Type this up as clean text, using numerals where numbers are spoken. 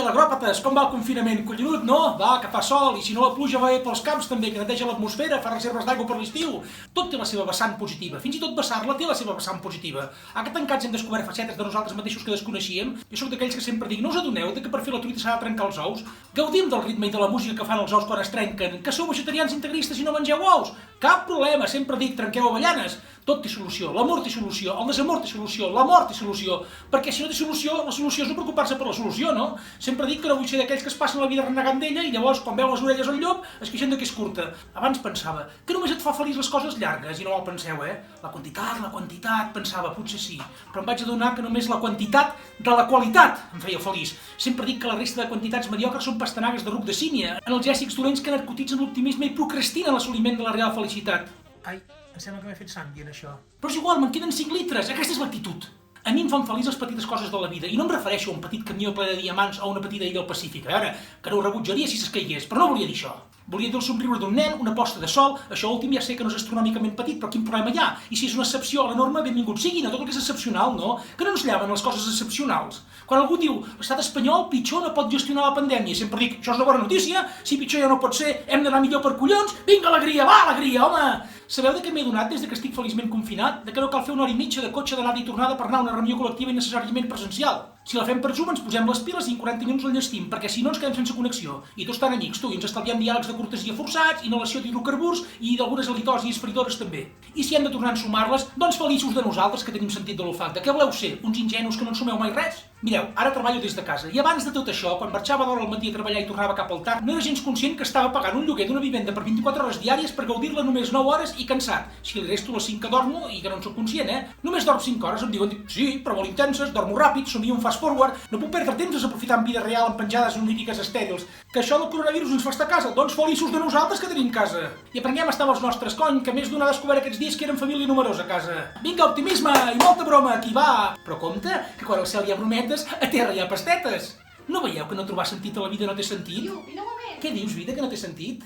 alegròpates, com va el confinament? Collonut, no? Va, que fa sol, i si no la pluja va pels camps també, que neteja l'atmosfera, fa reserves d'aigua per l'estiu. Tot té la seva vessant positiva, fins i tot vessar-la té la seva vessant positiva. Que tancats hem descobert facetes de nosaltres mateixos que desconeixíem. Jo sóc d'aquells que sempre dic, no us adoneu que per fer la truita s'ha de trencar els ous? Gaudim del ritme i de la música que fan els ous quan es trenquen, que sou vegetarians integristes i no mengeu ous? Cap problema, sempre dic, trenqueu avellanes. Tot té solució, l'amor té solució, el desamor té solució, la mort té solució, perquè si no té solució, la solució és no preocupar-se per la solució, no? Sempre dic que no vull ser d'aquells que es passen la vida renegant d'ella i llavors, quan veu les orelles al llop, es queixen que és curta. Abans pensava que només et fa feliç les coses llargues, i no ho penseu, La quantitat, pensava, potser sí, però em vaig adonar que només la quantitat de la qualitat em feia feliç. Sempre dic que la resta de quantitats mediocres són pastanagues de ruc de sínia, analgèsics dolents que narcotitzen l'optimisme i procrastinen l'assoliment de la real felicitat. Ai, em sembla que m'he fet sang dient això. Però és igual, me'n queden 5 litres, aquesta és l'actitud. A mi em fan feliç les petites coses de la vida, i no em refereixo a un petit camió ple de diamants o una petita illa al Pacífic. A veure, que no ho rebutjaria si s'escaigués, però no volia dir això. Volia dir el somriure d'un nen, una posta de sol, això últim ja sé que no és astronòmicament petit, però quin problema hi ha? I si és una excepció a la norma, benvingut sigui, no tot el que és excepcional, no? Que no ens llaven les coses excepcionals. Quan algú diu, l'estat espanyol pitjor no pot gestionar la pandèmia, sempre dic, això és una bona notícia, si pitjor ja no pot ser, hem d'anar millor per collons, vinga alegria, va alegria, home! Sabeu de què m'he adonat des que estic feliçment confinat? De que no cal fer una hora i mitja de cotxe d'anada i tornada per anar a una reunió col·lectiva i necessàriament presencial. Si la fem per Zoom ens posem les piles i en 40 minuts l'enllestim, perquè si no ens quedem sense connexió. I tots tan amics, tu, i ens estalviem diàlegs de cortesia forçats, inhalació d'hidrocarburs i d'algunes halitosis feridores també. I si hem de tornar a ensumar-les, doncs feliços de nosaltres que tenim sentit de l'olfacte. Què voleu ser? Uns ingenus que no ensumeu mai res? Mireu, ara treballo des de casa, i abans de tot això, quan marxava d'hora al matí a treballar i tornava cap al tard, no era gens conscient que estava pagant un lloguer d'una vivenda per 24 hores diàries per gaudir-la només 9 hores i cansat. Si li resto les 5 que dormo, i que no en soc conscient, Només dorm 5 hores, em diuen, sí, però molt intenses, dormo ràpid, somio un fast forward, no puc perdre temps desaprofitant vida real en penjades oníriques estèrils. Que això del coronavirus ens fa estar a casa, doncs feliços de nosaltres que tenim casa. I aprenguem a estar amb els nostres, cony, que més d'una ha descobert aquests dies que eren família numerosa a casa. Vinga, optimisme i molta broma, aquí va! Però compte, que quan al cel hi ha brometes, a terra hi ha pastetes. No veieu que no trobar sentit a la vida no té sentit? Lluc, vine un moment. Què dius, vida, que no té sentit?